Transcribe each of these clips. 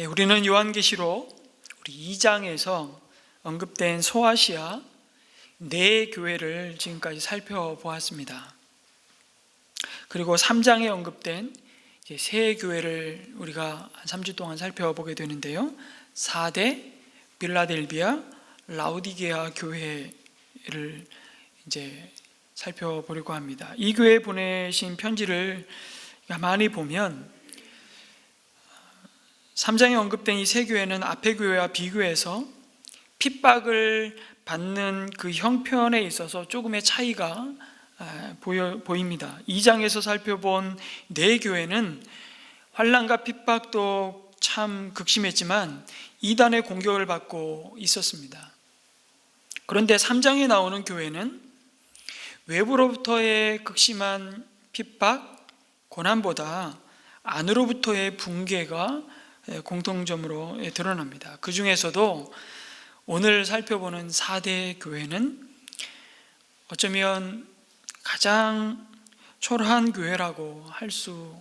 우리는 요한계시록 우리 2장에서 언급된 소아시아 네 교회를 지금까지 살펴보았습니다. 그리고 3장에 언급된 세 교회를 우리가 한 3주 동안 살펴보게 되는데요. 사대, 빌라델비아, 라오디게아 교회를 이제 살펴보려고 합니다. 이 교회에 보내신 편지를 가만히 보면 3장에 언급된 이 세 교회는 앞의 교회와 비교해서 핍박을 받는 그 형편에 있어서 조금의 차이가 보입니다. 2장에서 살펴본 네 교회는 환난과 핍박도 참 극심했지만 이단의 공격을 받고 있었습니다. 그런데 3장에 나오는 교회는 외부로부터의 극심한 핍박, 고난보다 안으로부터의 붕괴가 공통점으로 드러납니다. 그 중에서도 오늘 살펴보는 4대 교회는 어쩌면 가장 초라한 교회라고 할 수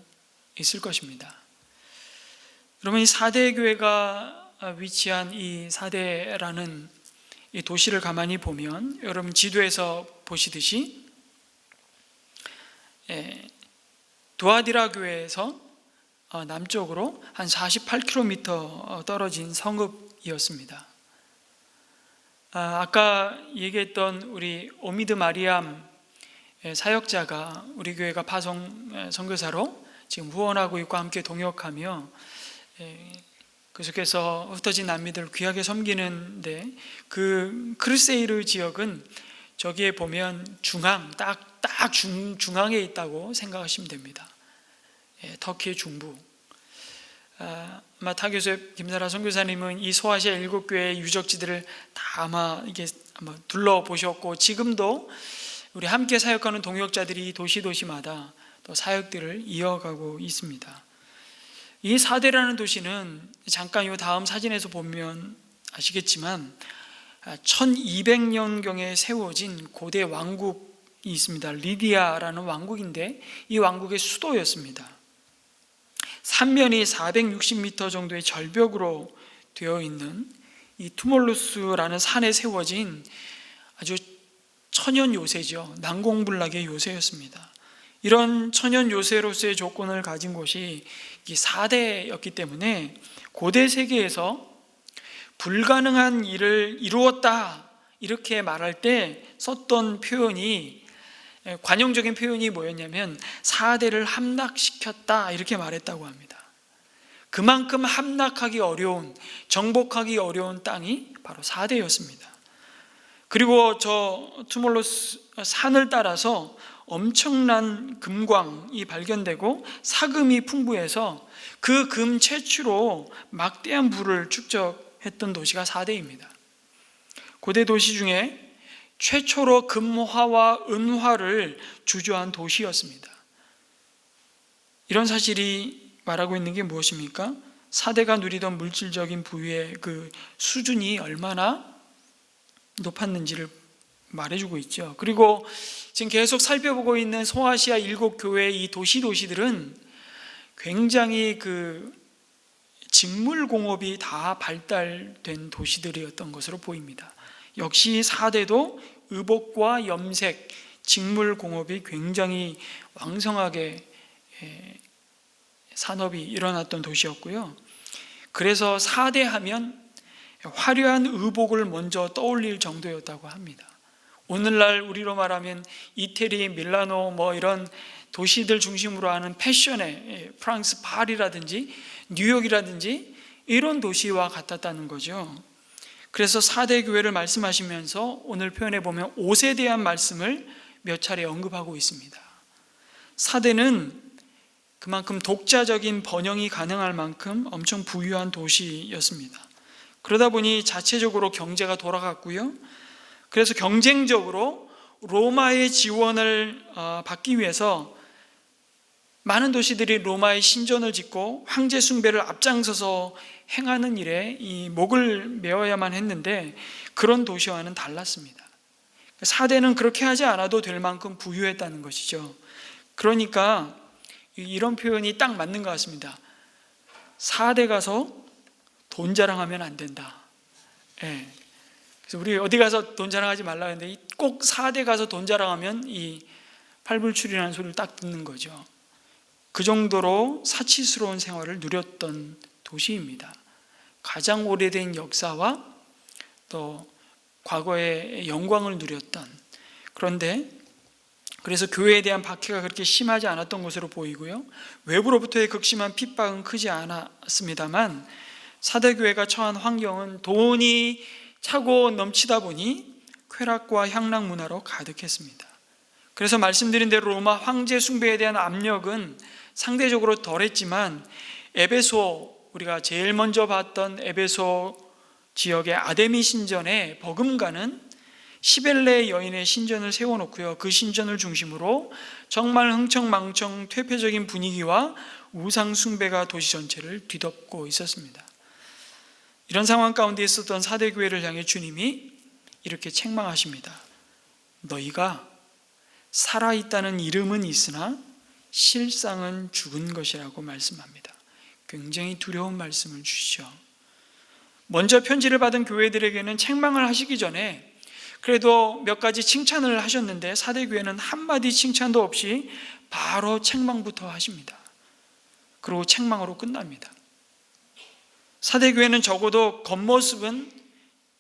있을 것입니다. 여러분, 이 4대 교회가 위치한 이 4대라는 이 도시를 가만히 보면 여러분 지도에서 보시듯이 두아디라 교회에서 남쪽으로 한 48km 떨어진 성읍이었습니다. 아까 얘기했던 우리 오미드 마리암 사역자가 우리 교회가 파송 선교사로 지금 후원하고 있고 함께 동역하며 계속해서 흩어진 난민들을 귀하게 섬기는데 그 크루세이르 지역은 저기에 보면 딱 중앙에 있다고 생각하시면 됩니다. 터키의 중부. 아마 타교섭 김사라 선교사님은 이 소아시아 7교회의 유적지들을 다 아마 둘러보셨고 지금도 우리 함께 사역하는 동역자들이 도시마다 또 사역들을 이어가고 있습니다. 이 사대라는 도시는 잠깐 이 다음 사진에서 보면 아시겠지만 1200년경에 세워진 고대 왕국이 있습니다. 리디아라는 왕국인데 이 왕국의 수도였습니다. 삼면이 460m 정도의 절벽으로 되어 있는 이 투몰루스라는 산에 세워진 아주 천연 요새죠. 난공불락의 요새였습니다. 이런 천연 요새로서의 조건을 가진 곳이 이 4대였기 때문에 고대 세계에서 불가능한 일을 이루었다 이렇게 말할 때 썼던 표현이 관용적인 표현이 뭐였냐면 4대를 함락시켰다 이렇게 말했다고 합니다. 그만큼 함락하기 어려운, 정복하기 어려운 땅이 바로 4대였습니다. 그리고 저 투몰루스 산을 따라서 엄청난 금광이 발견되고 사금이 풍부해서 그 금 채취로 막대한 부를 축적했던 도시가 4대입니다. 고대 도시 중에 최초로 금화와 은화를 주조한 도시였습니다. 이런 사실이 말하고 있는 게 무엇입니까? 4대가 누리던 물질적인 부유의 그 수준이 얼마나 높았는지를 말해주고 있죠. 그리고 지금 계속 살펴보고 있는 소아시아 7교회의 이 도시들은 굉장히 그 직물공업이 다 발달된 도시들이었던 것으로 보입니다. 역시 4대도 의복과 염색, 직물공업이 굉장히 왕성하게 산업이 일어났던 도시였고요. 그래서 4대 하면 화려한 의복을 먼저 떠올릴 정도였다고 합니다. 오늘날 우리로 말하면 이태리, 밀라노 이런 도시들 중심으로 하는 패션의 프랑스 파리라든지 뉴욕이라든지 이런 도시와 같았다는 거죠. 그래서 4대 교회를 말씀하시면서 오늘 표현해 보면 5세에 대한 말씀을 몇 차례 언급하고 있습니다. 4대는 그만큼 독자적인 번영이 가능할 만큼 엄청 부유한 도시였습니다. 그러다 보니 자체적으로 경제가 돌아갔고요. 그래서 경쟁적으로 로마의 지원을 받기 위해서 많은 도시들이 로마의 신전을 짓고 황제 숭배를 앞장서서 행하는 일에 이 목을 메어야만 했는데 그런 도시와는 달랐습니다. 4대는 그렇게 하지 않아도 될 만큼 부유했다는 것이죠. 그러니까 이런 표현이 딱 맞는 것 같습니다. 4대 가서 돈 자랑하면 안 된다. 예. 그래서 우리 어디 가서 돈 자랑하지 말라 했는데 꼭 4대 가서 돈 자랑하면 이 팔불출이라는 소리를 딱 듣는 거죠. 그 정도로 사치스러운 생활을 누렸던 도시입니다. 가장 오래된 역사와 또 과거의 영광을 누렸던, 그런데 그래서 교회에 대한 박해가 그렇게 심하지 않았던 것으로 보이고요, 외부로부터의 극심한 핍박은 크지 않았습니다만 사대교회가 처한 환경은 돈이 차고 넘치다 보니 쾌락과 향락 문화로 가득했습니다. 그래서 말씀드린 대로 로마 황제 숭배에 대한 압력은 상대적으로 덜했지만 에베소, 우리가 제일 먼저 봤던 에베소 지역의 아데미 신전에 버금가는 시벨레 여인의 신전을 세워놓고요, 그 신전을 중심으로 정말 흥청망청 퇴폐적인 분위기와 우상 숭배가 도시 전체를 뒤덮고 있었습니다. 이런 상황 가운데 있었던 사대교회를 향해 주님이 이렇게 책망하십니다. 너희가 살아있다는 이름은 있으나 실상은 죽은 것이라고 말씀합니다. 굉장히 두려운 말씀을 주시죠. 먼저 편지를 받은 교회들에게는 책망을 하시기 전에 그래도 몇 가지 칭찬을 하셨는데 사대교회는 한마디 칭찬도 없이 바로 책망부터 하십니다. 그리고 책망으로 끝납니다. 사대교회는 적어도 겉모습은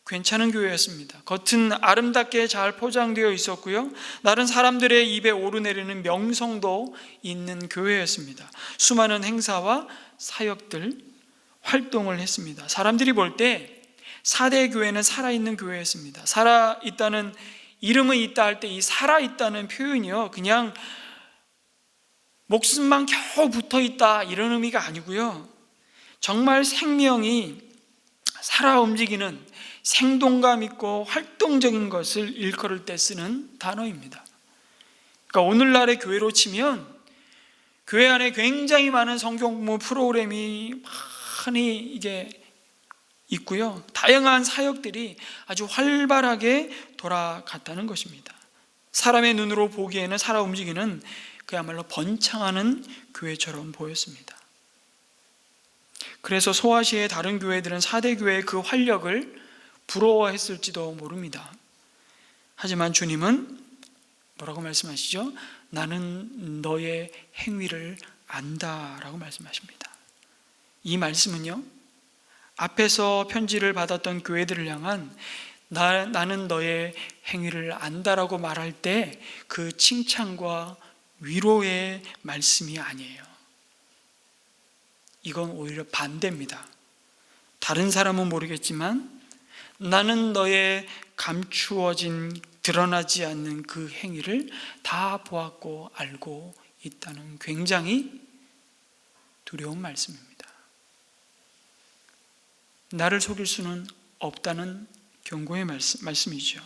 괜찮은 교회였습니다. 겉은 아름답게 잘 포장되어 있었고요, 다른 사람들의 입에 오르내리는 명성도 있는 교회였습니다. 수많은 행사와 사역들, 활동을 했습니다. 사람들이 볼 때 사대교회는 살아있는 교회였습니다. 살아있다는, 이름은 있다 할 때 이 살아있다는 표현이요, 그냥 목숨만 겨우 붙어있다 이런 의미가 아니고요, 정말 생명이 살아 움직이는 생동감 있고 활동적인 것을 일컬을 때 쓰는 단어입니다. 그러니까 오늘날의 교회로 치면 교회 안에 굉장히 많은 성경 공부 프로그램이 많이 이게 있고요, 다양한 사역들이 아주 활발하게 돌아갔다는 것입니다. 사람의 눈으로 보기에는 살아 움직이는 그야말로 번창하는 교회처럼 보였습니다. 그래서 소아시아의 다른 교회들은 사대교회의 그 활력을 부러워했을지도 모릅니다. 하지만 주님은 뭐라고 말씀하시죠? 나는 너의 행위를 안다라고 말씀하십니다. 이 말씀은요, 앞에서 편지를 받았던 교회들을 향한 나는 너의 행위를 안다라고 말할 때 그 칭찬과 위로의 말씀이 아니에요. 이건 오히려 반대입니다. 다른 사람은 모르겠지만 나는 너의 감추어진, 드러나지 않는 그 행위를 다 보았고 알고 있다는 굉장히 두려운 말씀입니다. 나를 속일 수는 없다는 경고의 말씀이죠.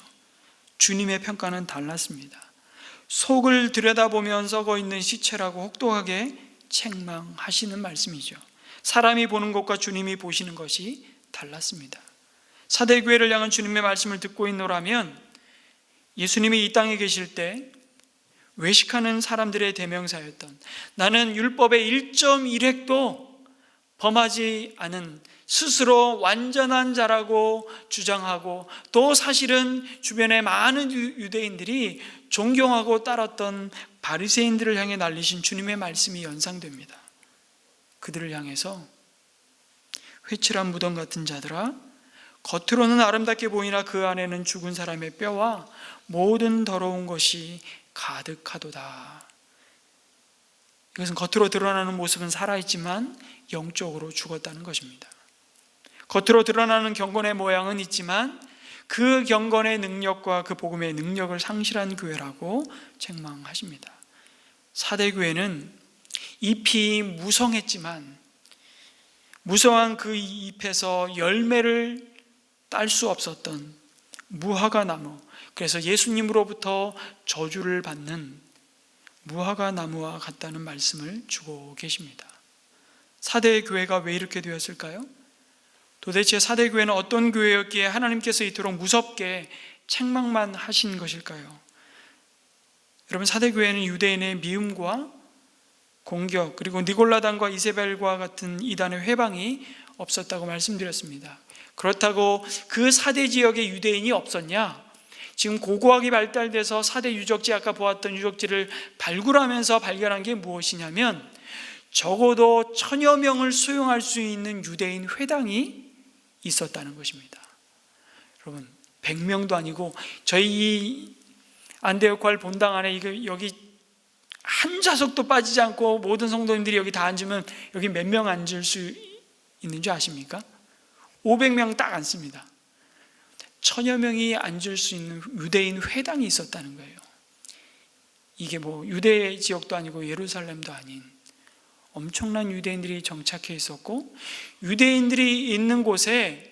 주님의 평가는 달랐습니다. 속을 들여다보면 썩어있는 시체라고 혹독하게 책망하시는 말씀이죠. 사람이 보는 것과 주님이 보시는 것이 달랐습니다. 사대교회를 향한 주님의 말씀을 듣고 있노라면 예수님이 이 땅에 계실 때 외식하는 사람들의 대명사였던, 나는 율법의 1.1획도 범하지 않은 스스로 완전한 자라고 주장하고, 또 사실은 주변의 많은 유대인들이 존경하고 따랐던 바리새인들을 향해 날리신 주님의 말씀이 연상됩니다. 그들을 향해서 회칠한 무덤 같은 자들아, 겉으로는 아름답게 보이나 그 안에는 죽은 사람의 뼈와 모든 더러운 것이 가득하도다. 이것은 겉으로 드러나는 모습은 살아있지만 영적으로 죽었다는 것입니다. 겉으로 드러나는 경건의 모양은 있지만 그 경건의 능력과 그 복음의 능력을 상실한 교회라고 책망하십니다. 사대교회는 잎이 무성했지만 무성한 그 잎에서 열매를 딸 수 없었던 무화과 나무, 그래서 예수님으로부터 저주를 받는 무화과 나무와 같다는 말씀을 주고 계십니다. 사대의 교회가 왜 이렇게 되었을까요? 도대체 사대교회는 어떤 교회였기에 하나님께서 이토록 무섭게 책망만 하신 것일까요? 여러분, 사대교회는 유대인의 미움과 공격, 그리고 니골라단과 이세벨과 같은 이단의 회방이 없었다고 말씀드렸습니다. 그렇다고 그 4대 지역에 유대인이 없었냐? 지금 고고학이 발달돼서 4대 유적지, 아까 보았던 유적지를 발굴하면서 발견한 게 무엇이냐면 적어도 1000여 명을 수용할 수 있는 유대인 회당이 있었다는 것입니다. 여러분, 100명도 아니고 저희 이 안데옥활 본당 안에 여기 한 좌석도 빠지지 않고 모든 성도님들이 여기 다 앉으면 여기 몇 명 앉을 수 있는 줄 아십니까? 500명 딱 앉습니다. 1000여 명이 앉을 수 있는 유대인 회당이 있었다는 거예요. 이게 뭐 유대 지역도 아니고 예루살렘도 아닌 엄청난 유대인들이 정착해 있었고, 유대인들이 있는 곳에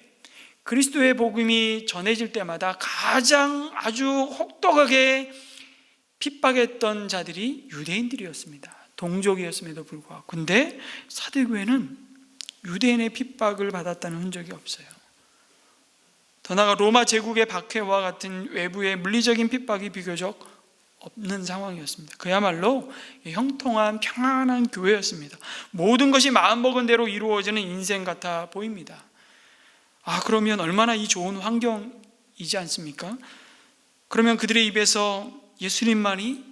그리스도의 복음이 전해질 때마다 가장 아주 혹독하게 핍박했던 자들이 유대인들이었습니다. 동족이었음에도 불구하고. 근데 사대교회는 유대인의 핍박을 받았다는 흔적이 없어요. 더 나아가 로마 제국의 박해와 같은 외부의 물리적인 핍박이 비교적 없는 상황이었습니다. 그야말로 형통한 평안한 교회였습니다. 모든 것이 마음먹은 대로 이루어지는 인생 같아 보입니다. 그러면 얼마나 이 좋은 환경이지 않습니까? 그러면 그들의 입에서 예수님만이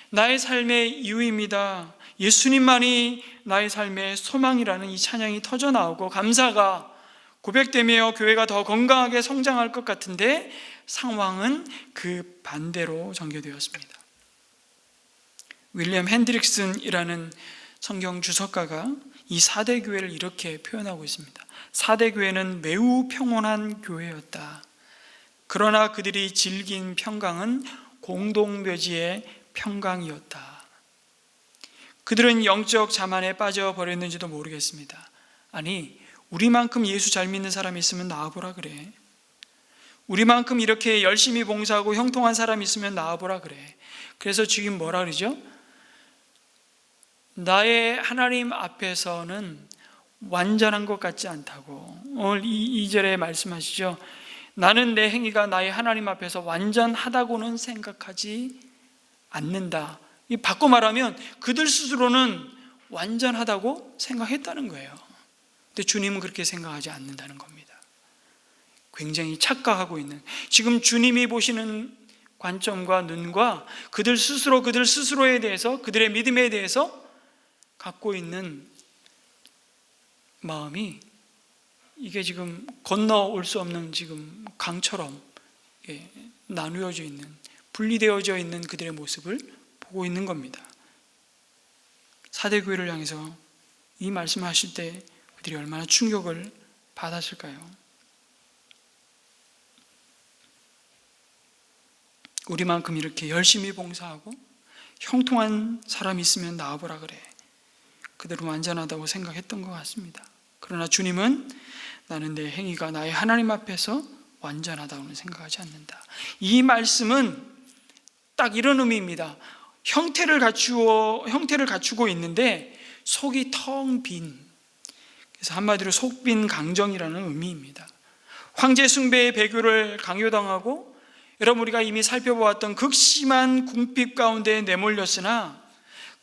나의 삶의 이유입니다, 예수님만이 나의 삶의 소망이라는 이 찬양이 터져나오고 감사가 고백되며 교회가 더 건강하게 성장할 것 같은데 상황은 그 반대로 전개되었습니다. 윌리엄 핸드릭슨이라는 성경 주석가가 이 4대 교회를 이렇게 표현하고 있습니다. 4대 교회는 매우 평온한 교회였다. 그러나 그들이 즐긴 평강은 공동묘지의 평강이었다. 그들은 영적 자만에 빠져버렸는지도 모르겠습니다. 아니, 우리만큼 예수 잘 믿는 사람이 있으면 나와보라 그래. 우리만큼 이렇게 열심히 봉사하고 형통한 사람이 있으면 나와보라 그래. 그래서 지금 뭐라 그러죠? 나의 하나님 앞에서는 완전한 것 같지 않다고. 오늘 2절에 말씀하시죠. 나는 내 행위가 나의 하나님 앞에서 완전하다고는 생각하지 않는다. 바꿔 말하면 그들 스스로는 완전하다고 생각했다는 거예요. 근데 주님은 그렇게 생각하지 않는다는 겁니다. 굉장히 착각하고 있는, 지금 주님이 보시는 관점과 눈과 그들 스스로에 대해서, 그들의 믿음에 대해서 갖고 있는 마음이 이게 지금 건너올 수 없는 지금 강처럼 나누어져 있는, 분리되어져 있는 그들의 모습을 보고 있는 겁니다. 4대 교회를 향해서 이 말씀을 하실 때 그들이 얼마나 충격을 받았을까요? 우리만큼 이렇게 열심히 봉사하고 형통한 사람이 있으면 나와보라 그래. 그들은 완전하다고 생각했던 것 같습니다. 그러나 주님은 나는 내 행위가 나의 하나님 앞에서 완전하다고는 생각하지 않는다. 이 말씀은 딱 이런 의미입니다. 형태를 갖추고 있는데 속이 텅 빈, 그래서 한마디로 속빈 강정이라는 의미입니다. 황제 숭배의 배교를 강요당하고, 여러분 우리가 이미 살펴보았던 극심한 궁핍 가운데 내몰렸으나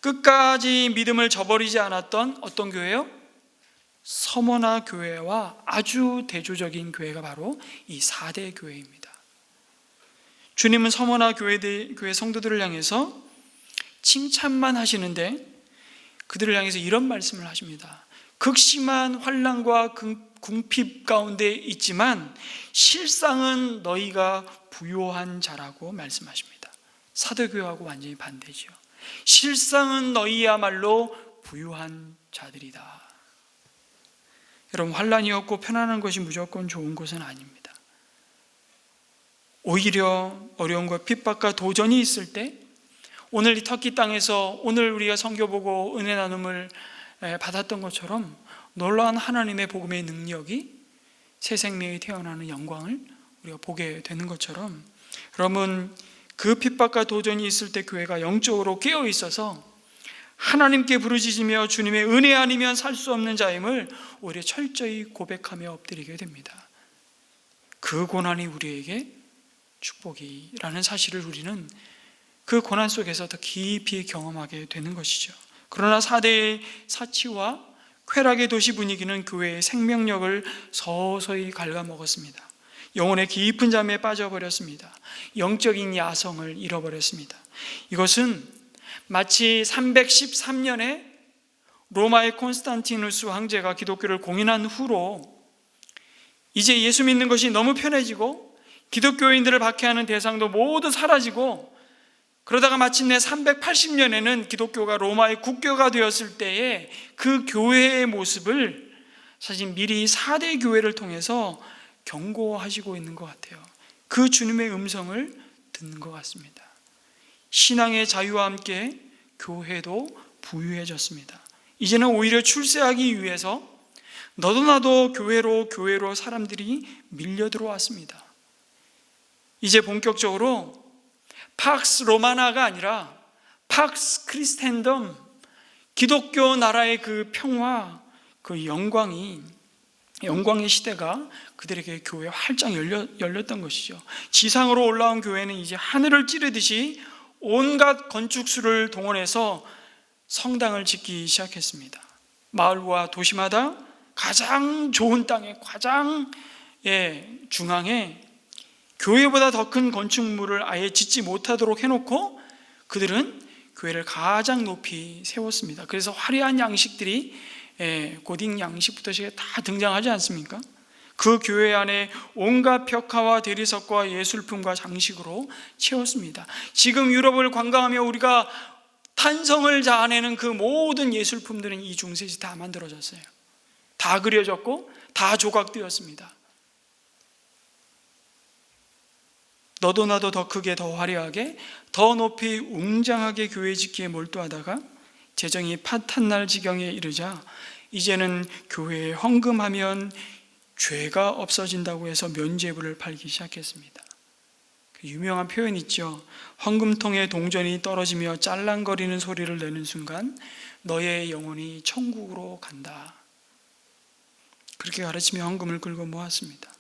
끝까지 믿음을 저버리지 않았던 어떤 교회요? 서머나 교회와 아주 대조적인 교회가 바로 이 4대 교회입니다. 주님은 서머나 교회 성도들을 향해서 칭찬만 하시는데 그들을 향해서 이런 말씀을 하십니다. 극심한 환난과 궁핍 가운데 있지만 실상은 너희가 부요한 자라고 말씀하십니다. 사도교회하고 완전히 반대죠. 실상은 너희야말로 부유한 자들이다. 여러분, 환난이 없고 편안한 것이 무조건 좋은 것은 아닙니다. 오히려 어려움과 핍박과 도전이 있을 때, 오늘 이 터키 땅에서 오늘 우리가 선교 보고 은혜 나눔을 받았던 것처럼 놀라운 하나님의 복음의 능력이 새 생명이 태어나는 영광을 우리가 보게 되는 것처럼, 여러분 그 핍박과 도전이 있을 때 교회가 영적으로 깨어 있어서 하나님께 부르짖으며 주님의 은혜 아니면 살 수 없는 자임을 오히려 철저히 고백하며 엎드리게 됩니다. 그 고난이 우리에게 축복이라는 사실을 우리는 그 고난 속에서 더 깊이 경험하게 되는 것이죠. 그러나 4대의 사치와 쾌락의 도시 분위기는 교회의 생명력을 서서히 갉아먹었습니다. 영혼의 깊은 잠에 빠져버렸습니다. 영적인 야성을 잃어버렸습니다. 이것은 마치 313년에 로마의 콘스탄티누스 황제가 기독교를 공인한 후로 이제 예수 믿는 것이 너무 편해지고 기독교인들을 박해하는 대상도 모두 사라지고, 그러다가 마침내 380년에는 기독교가 로마의 국교가 되었을 때에 그 교회의 모습을 사실 미리 4대 교회를 통해서 경고하시고 있는 것 같아요. 그 주님의 음성을 듣는 것 같습니다. 신앙의 자유와 함께 교회도 부유해졌습니다. 이제는 오히려 출세하기 위해서 너도 나도 교회로 사람들이 밀려 들어왔습니다. 이제 본격적으로 팍스 로마나가 아니라 팍스 크리스텐덤, 기독교 나라의 그 평화, 그 영광의 시대가 그들에게 교회에 활짝 열렸던 것이죠. 지상으로 올라온 교회는 이제 하늘을 찌르듯이 온갖 건축수를 동원해서 성당을 짓기 시작했습니다. 마을과 도시마다 가장 좋은 땅에 가장 중앙에 교회보다 더 큰 건축물을 아예 짓지 못하도록 해놓고 그들은 교회를 가장 높이 세웠습니다. 그래서 화려한 양식들이 고딩 양식부터 다 등장하지 않습니까? 그 교회 안에 온갖 벽화와 대리석과 예술품과 장식으로 채웠습니다. 지금 유럽을 관광하며 우리가 탄성을 자아내는 그 모든 예술품들은 이 중세시 다 만들어졌어요. 다 그려졌고 다 조각되었습니다. 너도 나도 더 크게, 더 화려하게, 더 높이 웅장하게 교회 짓기에 몰두하다가 재정이 파탄날 지경에 이르자 이제는 교회에 헌금하면 죄가 없어진다고 해서 면죄부를 팔기 시작했습니다. 그 유명한 표현 있죠. 헌금통에 동전이 떨어지며 짤랑거리는 소리를 내는 순간 너의 영혼이 천국으로 간다. 그렇게 가르치며 헌금을 긁어 모았습니다.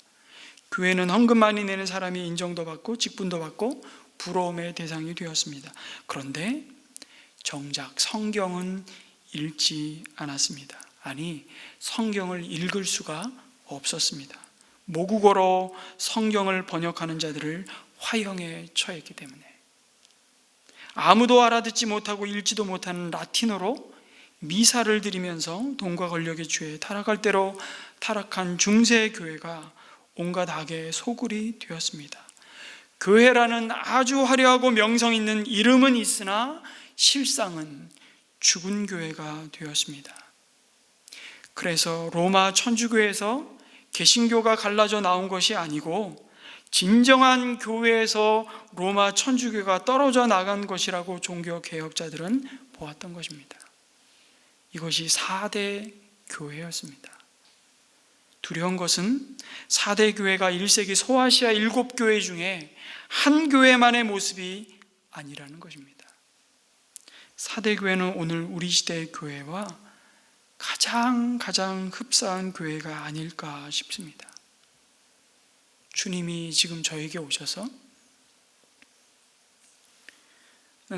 교회는 헌금 많이 내는 사람이 인정도 받고 직분도 받고 부러움의 대상이 되었습니다. 그런데 정작 성경은 읽지 않았습니다. 아니, 성경을 읽을 수가 없었습니다. 모국어로 성경을 번역하는 자들을 화형에 처했기 때문에 아무도 알아듣지 못하고 읽지도 못하는 라틴어로 미사를 드리면서 돈과 권력의 죄에 타락할 대로 타락한 중세 교회가 온갖 악의 소굴이 되었습니다. 교회라는 아주 화려하고 명성 있는 이름은 있으나 실상은 죽은 교회가 되었습니다. 그래서 로마 천주교에서 개신교가 갈라져 나온 것이 아니고 진정한 교회에서 로마 천주교가 떨어져 나간 것이라고 종교개혁자들은 보았던 것입니다. 이것이 4대 교회였습니다. 두려운 것은 4대 교회가 1세기 소아시아 7교회 중에 한 교회만의 모습이 아니라는 것입니다. 4대 교회는 오늘 우리 시대의 교회와 가장 흡사한 교회가 아닐까 싶습니다. 주님이 지금 저에게 오셔서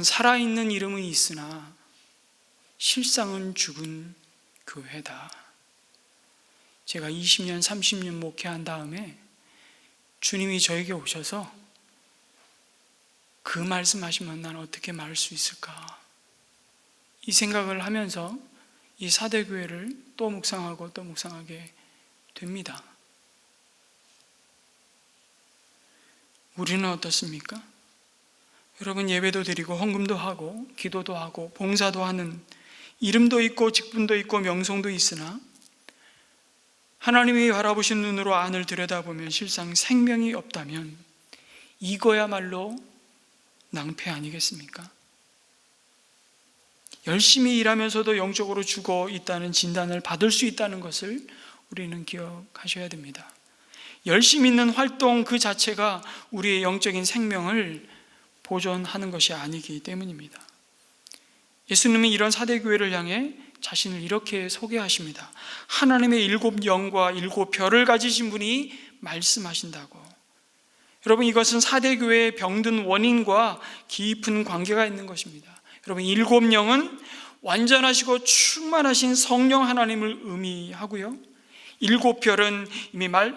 살아있는 이름은 있으나 실상은 죽은 교회다. 제가 20년, 30년 목회한 다음에 주님이 저에게 오셔서 그 말씀하시면 난 어떻게 말할 수 있을까? 이 생각을 하면서 이 4대 교회를 또 묵상하고 또 묵상하게 됩니다. 우리는 어떻습니까? 여러분, 예배도 드리고 헌금도 하고 기도도 하고 봉사도 하는 이름도 있고 직분도 있고 명성도 있으나 하나님이 바라보신 눈으로 안을 들여다보면 실상 생명이 없다면 이거야말로 낭패 아니겠습니까? 열심히 일하면서도 영적으로 죽어 있다는 진단을 받을 수 있다는 것을 우리는 기억하셔야 됩니다. 열심히 있는 활동 그 자체가 우리의 영적인 생명을 보존하는 것이 아니기 때문입니다. 예수님은 이런 4대 교회를 향해 자신을 이렇게 소개하십니다. 하나님의 7영과 7별을 가지신 분이 말씀하신다고. 여러분, 이것은 4대 교회의 병든 원인과 깊은 관계가 있는 것입니다. 여러분, 7영은 완전하시고 충만하신 성령 하나님을 의미하고요, 7별은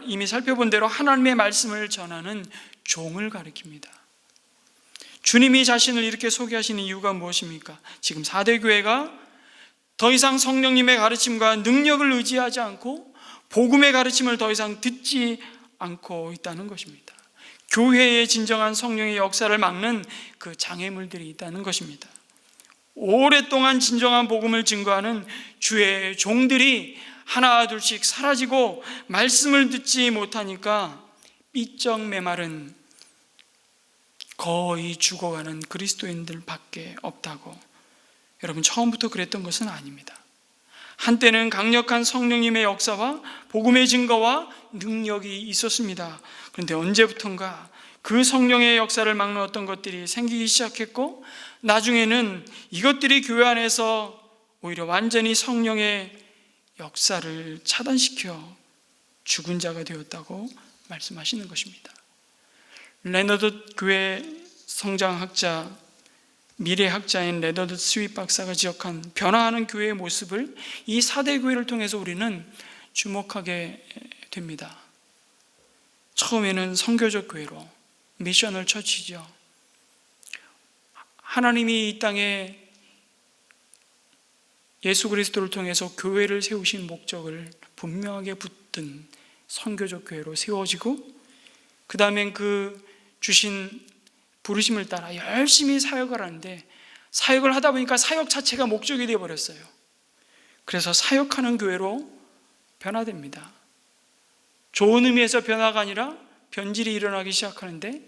이미 살펴본 대로 하나님의 말씀을 전하는 종을 가리킵니다. 주님이 자신을 이렇게 소개하시는 이유가 무엇입니까? 지금 4대 교회가 더 이상 성령님의 가르침과 능력을 의지하지 않고 복음의 가르침을 더 이상 듣지 않고 있다는 것입니다. 교회의 진정한 성령의 역사를 막는 그 장애물들이 있다는 것입니다. 오랫동안 진정한 복음을 증거하는 주의 종들이 하나 둘씩 사라지고 말씀을 듣지 못하니까 삐쩍 메마른, 거의 죽어가는 그리스도인들밖에 없다고. 여러분, 처음부터 그랬던 것은 아닙니다. 한때는 강력한 성령님의 역사와 복음의 증거와 능력이 있었습니다. 그런데 언제부턴가 그 성령의 역사를 막는 어떤 것들이 생기기 시작했고, 나중에는 이것들이 교회 안에서 오히려 완전히 성령의 역사를 차단시켜 죽은 자가 되었다고 말씀하시는 것입니다. 레너드 교회 성장학자, 미래학자인 레너드 스윗 박사가 지적한 변화하는 교회의 모습을 이 4대 교회를 통해서 우리는 주목하게 됩니다. 처음에는 선교적 교회로, 미셔널 처치죠. 하나님이 이 땅에 예수 그리스도를 통해서 교회를 세우신 목적을 분명하게 붙든 선교적 교회로 세워지고, 그 다음엔 그 주신 부르심을 따라 열심히 사역을 하는데, 사역을 하다 보니까 사역 자체가 목적이 되어버렸어요. 그래서 사역하는 교회로 변화됩니다. 좋은 의미에서 변화가 아니라 변질이 일어나기 시작하는데,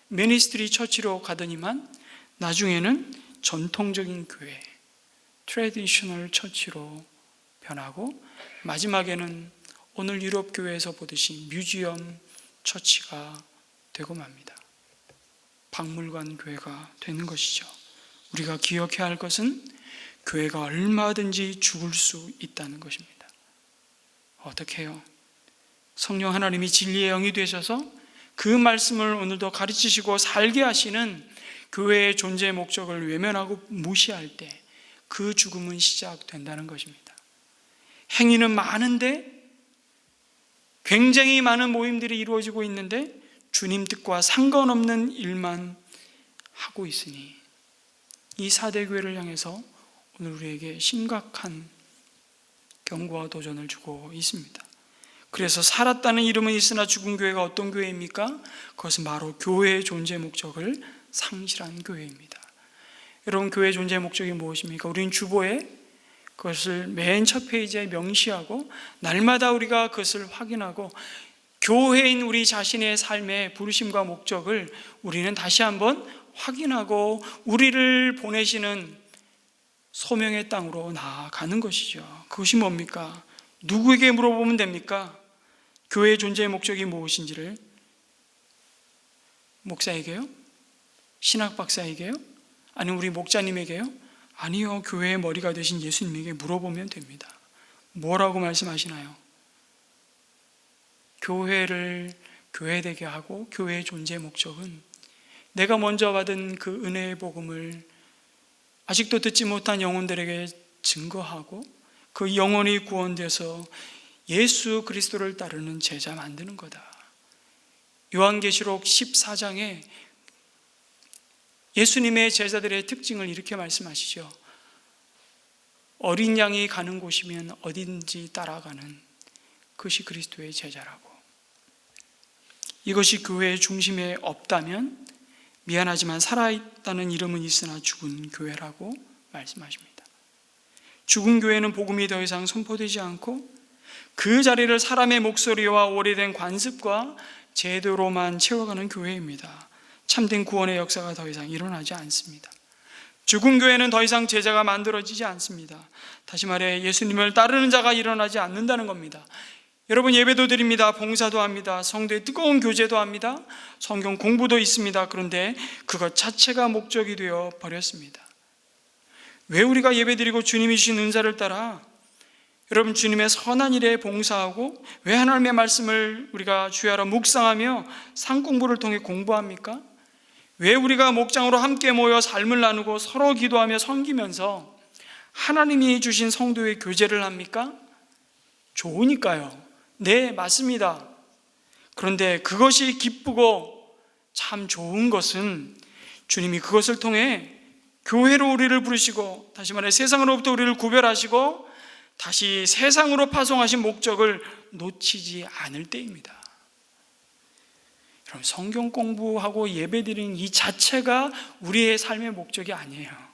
미니스트리 처치로 가더니만 나중에는 전통적인 교회, 트래디셔널 처치로 변하고, 마지막에는 오늘 유럽 교회에서 보듯이 뮤지엄 처치가 되고 맙니다. 박물관 교회가 되는 것이죠. 우리가 기억해야 할 것은 교회가 얼마든지 죽을 수 있다는 것입니다. 어떻게 해요? 성령 하나님이 진리의 영이 되셔서 그 말씀을 오늘도 가르치시고 살게 하시는 교회의 존재의 목적을 외면하고 무시할 때 그 죽음은 시작된다는 것입니다. 행위는 많은데, 굉장히 많은 모임들이 이루어지고 있는데 주님 뜻과 상관없는 일만 하고 있으니, 이 4대 교회를 향해서 오늘 우리에게 심각한 경고와 도전을 주고 있습니다. 그래서 살았다는 이름은 있으나 죽은 교회가 어떤 교회입니까? 그것은 바로 교회의 존재 목적을 상실한 교회입니다. 여러분, 교회의 존재 목적이 무엇입니까? 우리는 주보에 그것을 맨 첫 페이지에 명시하고 날마다 우리가 그것을 확인하고, 교회인 우리 자신의 삶의 부르심과 목적을 우리는 다시 한번 확인하고 우리를 보내시는 소명의 땅으로 나아가는 것이죠. 그것이 뭡니까? 누구에게 물어보면 됩니까? 교회의 존재의 목적이 무엇인지를 목사에게요? 신학 박사에게요? 아니면 우리 목자님에게요? 아니요, 교회의 머리가 되신 예수님에게 물어보면 됩니다. 뭐라고 말씀하시나요? 교회를 교회되게 하고, 교회의 존재 목적은 내가 먼저 받은 그 은혜의 복음을 아직도 듣지 못한 영혼들에게 증거하고, 그 영혼이 구원돼서 예수 그리스도를 따르는 제자 만드는 거다. 요한계시록 14장에 예수님의 제자들의 특징을 이렇게 말씀하시죠. 어린 양이 가는 곳이면 어딘지 따라가는 그것이 그리스도의 제자라고. 이것이 교회의 중심에 없다면 미안하지만 살아있다는 이름은 있으나 죽은 교회라고 말씀하십니다. 죽은 교회는 복음이 더 이상 선포되지 않고 그 자리를 사람의 목소리와 오래된 관습과 제도로만 채워가는 교회입니다. 참된 구원의 역사가 더 이상 일어나지 않습니다. 죽은 교회는 더 이상 제자가 만들어지지 않습니다. 다시 말해 예수님을 따르는 자가 일어나지 않는다는 겁니다. 여러분, 예배도 드립니다. 봉사도 합니다. 성도의 뜨거운 교제도 합니다. 성경 공부도 있습니다. 그런데 그것 자체가 목적이 되어 버렸습니다. 왜 우리가 예배드리고 주님이 주신 은사를 따라 여러분 주님의 선한 일에 봉사하고 왜 하나님의 말씀을 우리가 주야로 묵상하며 상공부를 통해 공부합니까? 왜 우리가 목장으로 함께 모여 삶을 나누고 서로 기도하며 섬기면서 하나님이 주신 성도의 교제를 합니까? 좋으니까요. 네, 맞습니다. 그런데 그것이 기쁘고 참 좋은 것은 주님이 그것을 통해 교회로 우리를 부르시고, 다시 말해 세상으로부터 우리를 구별하시고 다시 세상으로 파송하신 목적을 놓치지 않을 때입니다. 여러분, 성경 공부하고 예배드리는 이 자체가 우리의 삶의 목적이 아니에요.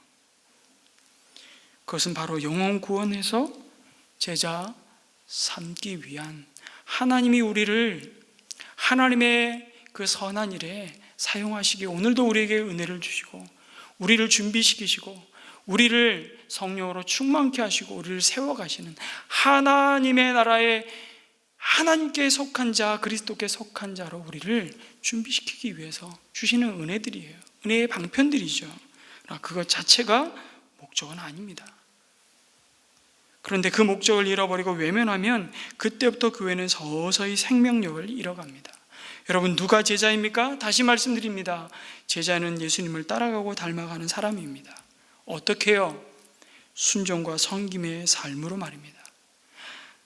그것은 바로 영혼 구원해서 제자 삼기 위한, 하나님이 우리를 하나님의 그 선한 일에 사용하시기에 오늘도 우리에게 은혜를 주시고 우리를 준비시키시고 우리를 성령으로 충만케 하시고 우리를 세워가시는 하나님의 나라에 하나님께 속한 자, 그리스도께 속한 자로 우리를 준비시키기 위해서 주시는 은혜들이에요. 은혜의 방편들이죠. 그것 자체가 목적은 아닙니다. 그런데 그 목적을 잃어버리고 외면하면 그때부터 교회는 서서히 생명력을 잃어갑니다. 여러분, 누가 제자입니까? 다시 말씀드립니다. 제자는 예수님을 따라가고 닮아가는 사람입니다. 어떻게 해요? 순종과 섬김의 삶으로 말입니다.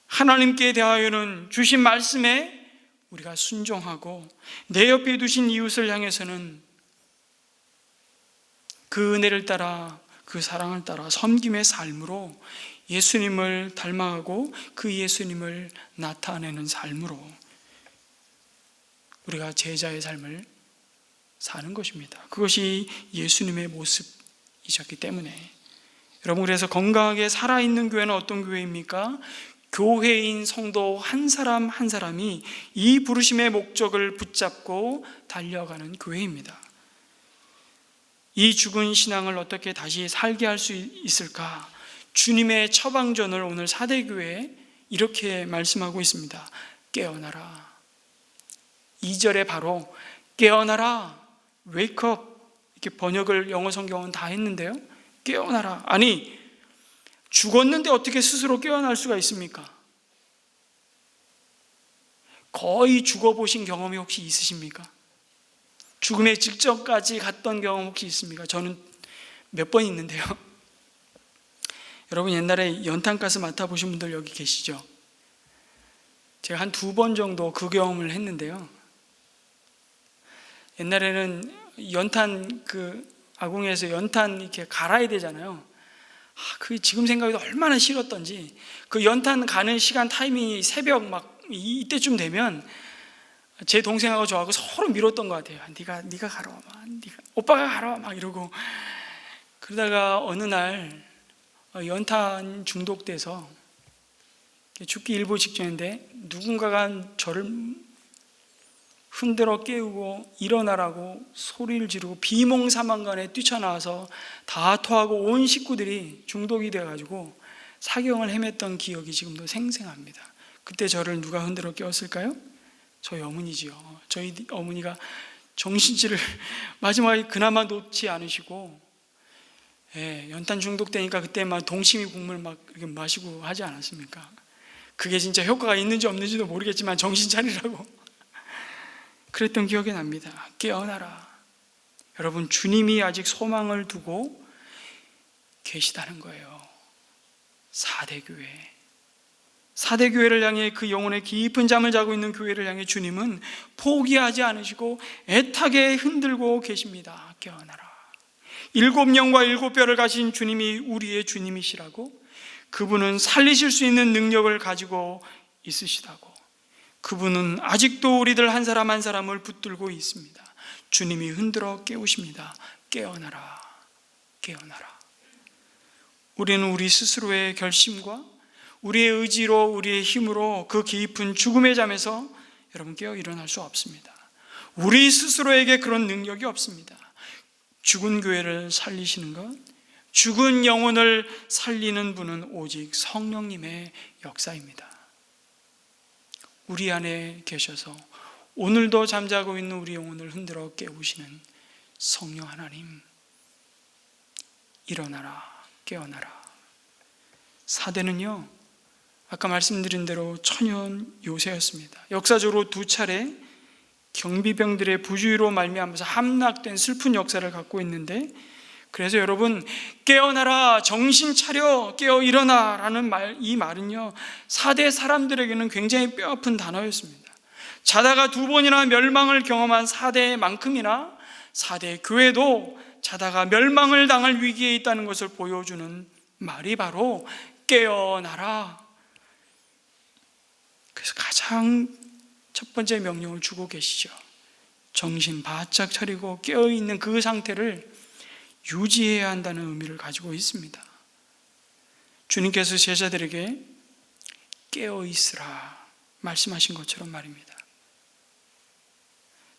하나님께 대하여는 주신 말씀에 우리가 순종하고 내 옆에 두신 이웃을 향해서는 그 은혜를 따라, 그 사랑을 따라 섬김의 삶으로 예수님을 닮아가고 그 예수님을 나타내는 삶으로 우리가 제자의 삶을 사는 것입니다. 그것이 예수님의 모습이셨기 때문에 여러분, 그래서 건강하게 살아있는 교회는 어떤 교회입니까? 교회인 성도 한 사람 한 사람이 이 부르심의 목적을 붙잡고 달려가는 교회입니다. 이 죽은 신앙을 어떻게 다시 살게 할 수 있을까? 주님의 처방전을 오늘 사대교회에 이렇게 말씀하고 있습니다. 깨어나라. 2절에 바로 깨어나라, wake up, 이렇게 번역을 영어 성경은 다 했는데요. 깨어나라. 아니, 죽었는데 어떻게 스스로 깨어날 수가 있습니까? 거의 죽어보신 경험이 혹시 있으십니까? 죽음의 직전까지 갔던 경험 혹시 있습니까? 저는 몇 번 있는데요. 여러분, 옛날에 연탄가스 맡아보신 분들 여기 계시죠? 제가 한 2번 정도 그 경험을 했는데요. 옛날에는 연탄, 아궁이에서 연탄 이렇게 갈아야 되잖아요. 그게 지금 생각해도 얼마나 싫었던지. 그 연탄 가는 시간 타이밍이 새벽 막 이때쯤 되면 제 동생하고 저하고 서로 미뤘던 것 같아요. 네가 가러와, 오빠가 가러와, 막 이러고. 그러다가 어느 날 연탄 중독돼서 죽기 일보 직전인데 누군가가 저를 흔들어 깨우고 일어나라고 소리를 지르고 비몽사망간에 뛰쳐나와서 다 토하고 온 식구들이 중독이 돼가지고 사경을 헤맸던 기억이 지금도 생생합니다. 그때 저를 누가 흔들어 깨웠을까요? 저희 어머니지요. 저희 어머니가 정신줄을 마지막에 그나마 놓지 않으시고, 연탄 중독되니까 그때 막 동치미 국물 막 이렇게 마시고 하지 않았습니까? 그게 진짜 효과가 있는지 없는지도 모르겠지만 정신 차리라고 그랬던 기억이 납니다. 깨어나라. 여러분, 주님이 아직 소망을 두고 계시다는 거예요. 사대교회를 향해, 그 영혼의 깊은 잠을 자고 있는 교회를 향해 주님은 포기하지 않으시고 애타게 흔들고 계십니다. 깨어나라. 7영과 7뼈를 가진 주님이 우리의 주님이시라고, 그분은 살리실 수 있는 능력을 가지고 있으시다고, 그분은 아직도 우리들 한 사람 한 사람을 붙들고 있습니다. 주님이 흔들어 깨우십니다. 깨어나라, 깨어나라. 우리는 우리 스스로의 결심과 우리의 의지로, 우리의 힘으로 그 깊은 죽음의 잠에서 여러분 깨어 일어날 수 없습니다. 우리 스스로에게 그런 능력이 없습니다. 죽은 교회를 살리시는 것, 죽은 영혼을 살리는 분은 오직 성령님의 역사입니다. 우리 안에 계셔서 오늘도 잠자고 있는 우리 영혼을 흔들어 깨우시는 성령 하나님, 일어나라, 깨어나라. 사대는요, 아까 말씀드린 대로 천연 요새였습니다. 역사적으로 2차례 경비병들의 부주의로 말미암아서 함락된 슬픈 역사를 갖고 있는데, 그래서 여러분, 깨어나라, 정신 차려, 깨어 일어나라는 이 말은요, 사대 사람들에게는 굉장히 뼈아픈 단어였습니다. 자다가 2번이나 멸망을 경험한 사대만큼이나 사대 교회도 자다가 멸망을 당할 위기에 있다는 것을 보여주는 말이 바로 깨어나라. 그래서 가장 첫 번째 명령을 주고 계시죠. 정신 바짝 차리고 깨어있는 그 상태를 유지해야 한다는 의미를 가지고 있습니다. 주님께서 제자들에게 깨어있으라 말씀하신 것처럼 말입니다.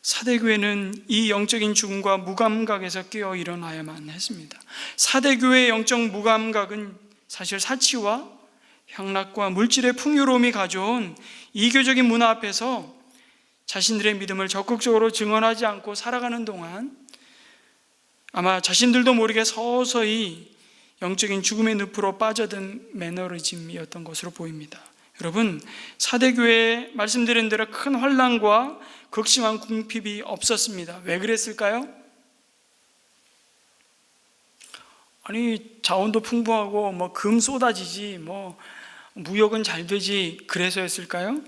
사대교회는 이 영적인 죽음과 무감각에서 깨어 일어나야만 했습니다. 사대교회의 영적 무감각은 사실 사치와 향락과 물질의 풍요로움이 가져온 이교적인 문화 앞에서 자신들의 믿음을 적극적으로 증언하지 않고 살아가는 동안 아마 자신들도 모르게 서서히 영적인 죽음의 늪으로 빠져든 매너리즘이었던 것으로 보입니다. 여러분, 사대교회에 말씀드린 대로 큰 환난과 극심한 궁핍이 없었습니다. 왜 그랬을까요? 아니, 자원도 풍부하고 금 쏟아지지, 무역은 잘 되지, 그래서였을까요?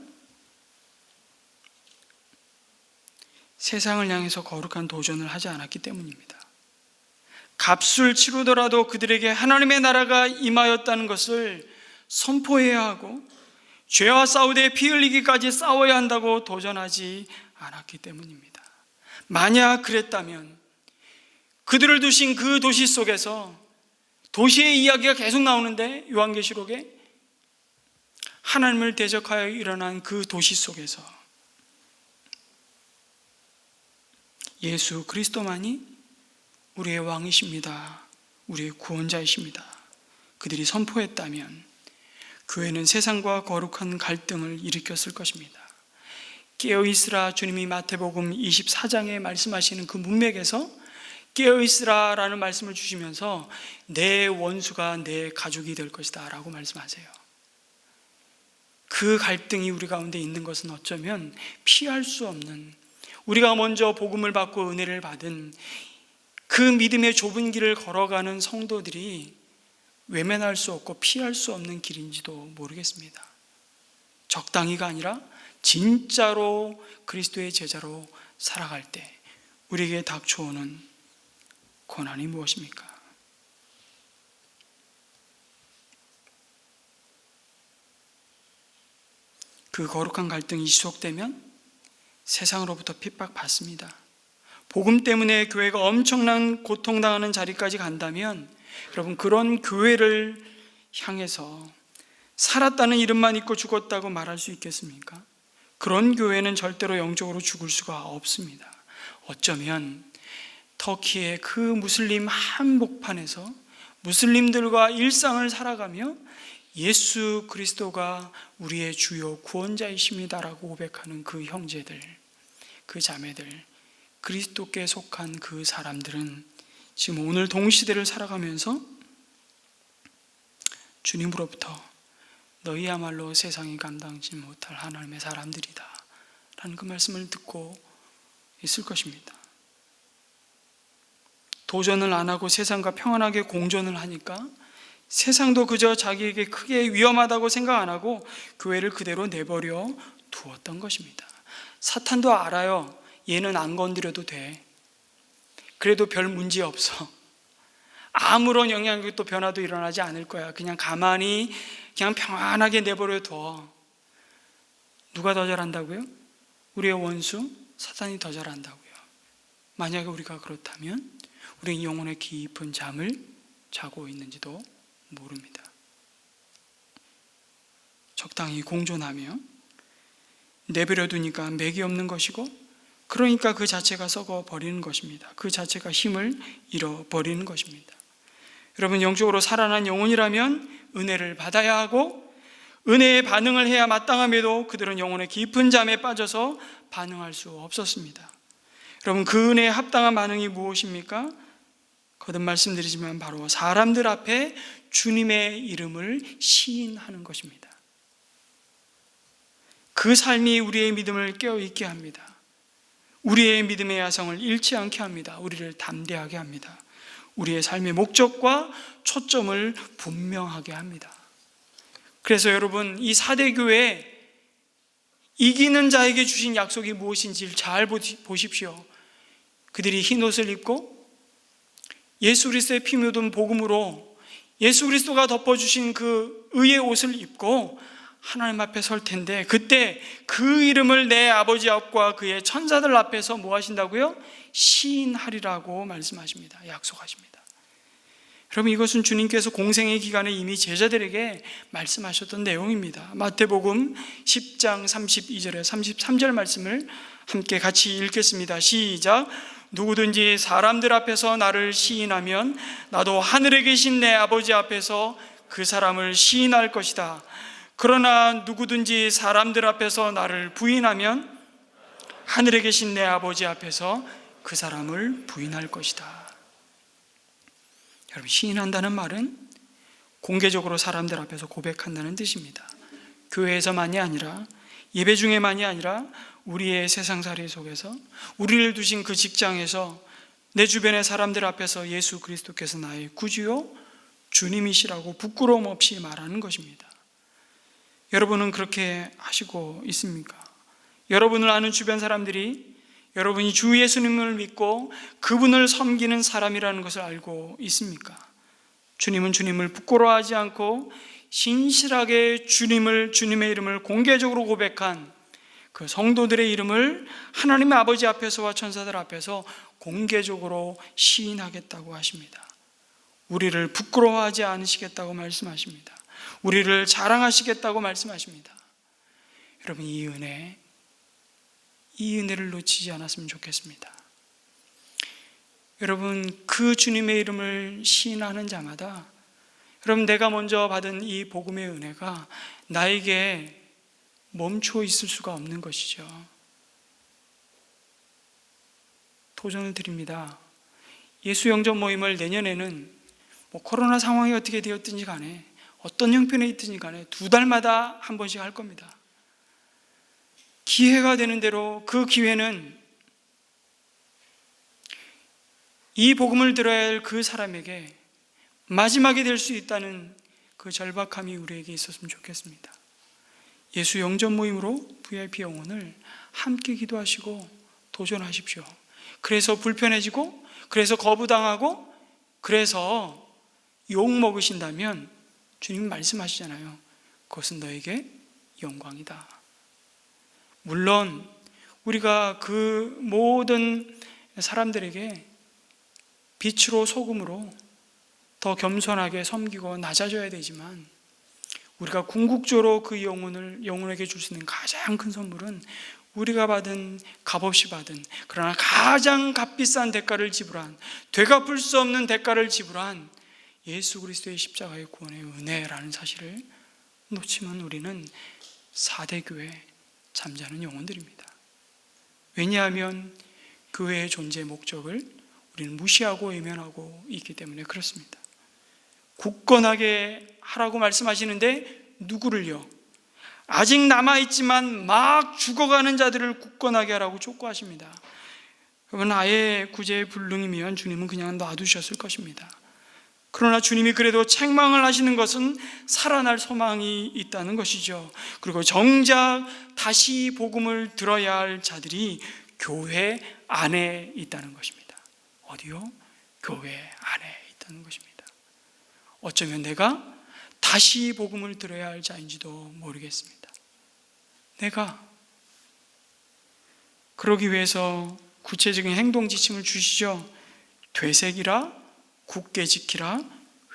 세상을 향해서 거룩한 도전을 하지 않았기 때문입니다. 값을 치르더라도 그들에게 하나님의 나라가 임하였다는 것을 선포해야 하고 죄와 싸우되 피 흘리기까지 싸워야 한다고 도전하지 않았기 때문입니다. 만약 그랬다면 그들을 두신 그 도시 속에서, 도시의 이야기가 계속 나오는데 요한계시록에 하나님을 대적하여 일어난 그 도시 속에서 예수 그리스도만이 우리의 왕이십니다, 우리의 구원자이십니다, 그들이 선포했다면 교회는 세상과 거룩한 갈등을 일으켰을 것입니다. 깨어있으라, 주님이 마태복음 24장에 말씀하시는 그 문맥에서 깨어있으라 라는 말씀을 주시면서 내 원수가 내 가족이 될 것이다 라고 말씀하세요. 그 갈등이 우리 가운데 있는 것은 어쩌면 피할 수 없는, 우리가 먼저 복음을 받고 은혜를 받은 그 믿음의 좁은 길을 걸어가는 성도들이 외면할 수 없고 피할 수 없는 길인지도 모르겠습니다. 적당히가 아니라 진짜로 그리스도의 제자로 살아갈 때 우리에게 닥쳐오는 고난이 무엇입니까? 그 거룩한 갈등이 지속되면 세상으로부터 핍박받습니다. 복음 때문에 교회가 엄청난 고통당하는 자리까지 간다면 여러분, 그런 교회를 향해서 살았다는 이름만 있고 죽었다고 말할 수 있겠습니까? 그런 교회는 절대로 영적으로 죽을 수가 없습니다. 어쩌면 터키의 그 무슬림 한복판에서 무슬림들과 일상을 살아가며 예수 그리스도가 우리의 주요 구원자이십니다라고 고백하는 그 형제들, 그 자매들, 그리스도께 속한 그 사람들은 지금 오늘 동시대를 살아가면서 주님으로부터 너희야말로 세상이 감당하지 못할 하나님의 사람들이다 라는 그 말씀을 듣고 있을 것입니다. 도전을 안 하고 세상과 평안하게 공존을 하니까 세상도 그저 자기에게 크게 위험하다고 생각 안 하고 교회를 그대로 내버려 두었던 것입니다. 사탄도 알아요. 얘는 안 건드려도 돼. 그래도 별 문제 없어. 아무런 영향력도 변화도 일어나지 않을 거야. 그냥 가만히 그냥 평안하게 내버려 둬. 누가 더 잘한다고요? 우리의 원수 사탄이 더 잘한다고요. 만약에 우리가 그렇다면 우리는 영혼의 깊은 잠을 자고 있는지도 모릅니다. 적당히 공존하며 내버려 두니까 맥이 없는 것이고, 그러니까 그 자체가 썩어 버리는 것입니다. 그 자체가 힘을 잃어버리는 것입니다. 여러분, 영적으로 살아난 영혼이라면 은혜를 받아야 하고 은혜에 반응을 해야 마땅함에도 그들은 영혼의 깊은 잠에 빠져서 반응할 수 없었습니다. 여러분, 그 은혜에 합당한 반응이 무엇입니까? 거듭 말씀드리지만 바로 사람들 앞에 주님의 이름을 시인하는 것입니다. 그 삶이 우리의 믿음을 깨어있게 합니다. 우리의 믿음의 야성을 잃지 않게 합니다. 우리를 담대하게 합니다. 우리의 삶의 목적과 초점을 분명하게 합니다. 그래서 여러분, 이 4대 교회 이기는 자에게 주신 약속이 무엇인지 잘 보십시오. 그들이 흰 옷을 입고 예수 그리스도의 피 묻은 복음으로 예수 그리스도가 덮어주신 그 의의 옷을 입고 하나님 앞에 설 텐데, 그때 그 이름을 내 아버지 앞과 그의 천사들 앞에서 뭐 하신다고요? 시인하리라고 말씀하십니다. 약속하십니다. 여러분, 이것은 주님께서 공생의 기간에 이미 제자들에게 말씀하셨던 내용입니다. 마태복음 10장 32절에 33절 말씀을 함께 같이 읽겠습니다. 시작. 누구든지 사람들 앞에서 나를 시인하면 나도 하늘에 계신 내 아버지 앞에서 그 사람을 시인할 것이다. 그러나 누구든지 사람들 앞에서 나를 부인하면 하늘에 계신 내 아버지 앞에서 그 사람을 부인할 것이다. 여러분, 시인한다는 말은 공개적으로 사람들 앞에서 고백한다는 뜻입니다. 교회에서만이 아니라, 예배 중에만이 아니라 우리의 세상살이 속에서, 우리를 두신 그 직장에서, 내 주변의 사람들 앞에서 예수 그리스도께서 나의 구주요 주님이시라고 부끄러움 없이 말하는 것입니다. 여러분은 그렇게 하시고 있습니까? 여러분을 아는 주변 사람들이 여러분이 주 예수님을 믿고 그분을 섬기는 사람이라는 것을 알고 있습니까? 주님은 주님을 부끄러워하지 않고 신실하게 주님의 이름을 공개적으로 고백한 그 성도들의 이름을 하나님의 아버지 앞에서와 천사들 앞에서 공개적으로 시인하겠다고 하십니다. 우리를 부끄러워하지 않으시겠다고 말씀하십니다. 우리를 자랑하시겠다고 말씀하십니다. 여러분, 이 은혜를 놓치지 않았으면 좋겠습니다. 여러분, 그 주님의 이름을 시인하는 자마다, 여러분, 내가 먼저 받은 이 복음의 은혜가 나에게 멈춰 있을 수가 없는 것이죠. 도전을 드립니다. 예수 영접 모임을 내년에는 코로나 상황이 어떻게 되었든지 간에, 어떤 형편에 있든지 간에 2달마다 한 번씩 할 겁니다. 기회가 되는 대로, 그 기회는 이 복음을 들어야 할 그 사람에게 마지막이 될 수 있다는 그 절박함이 우리에게 있었으면 좋겠습니다. 예수 영접 모임으로 VIP 영혼을 함께 기도하시고 도전하십시오. 그래서 불편해지고, 그래서 거부당하고, 그래서 욕 먹으신다면 주님 말씀하시잖아요. 그것은 너에게 영광이다. 물론 우리가 그 모든 사람들에게 빛으로 소금으로 더 겸손하게 섬기고 낮아져야 되지만, 우리가 궁극적으로 그 영혼에게 줄 수 있는 가장 큰 선물은 우리가 받은, 값없이 받은, 그러나 가장 값비싼 대가를 지불한, 되갚을 수 없는 대가를 지불한 예수 그리스도의 십자가의 구원의 은혜라는 사실을 놓치면 우리는 4대 교회 잠자는 영혼들입니다. 왜냐하면 교회의 존재 목적을 우리는 무시하고 외면하고 있기 때문에 그렇습니다. 굳건하게 하라고 말씀하시는데 누구를요? 아직 남아있지만 막 죽어가는 자들을 굳건하게 하라고 촉구하십니다. 여러분, 아예 구제불능이면 주님은 그냥 놔두셨을 것입니다. 그러나 주님이 그래도 책망을 하시는 것은 살아날 소망이 있다는 것이죠. 그리고 정작 다시 복음을 들어야 할 자들이 교회 안에 있다는 것입니다. 어디요? 교회 안에 있다는 것입니다. 어쩌면 내가 다시 복음을 들어야 할 자인지도 모르겠습니다. 내가 그러기 위해서 구체적인 행동 지침을 주시죠. 되새기라, 굳게 지키라,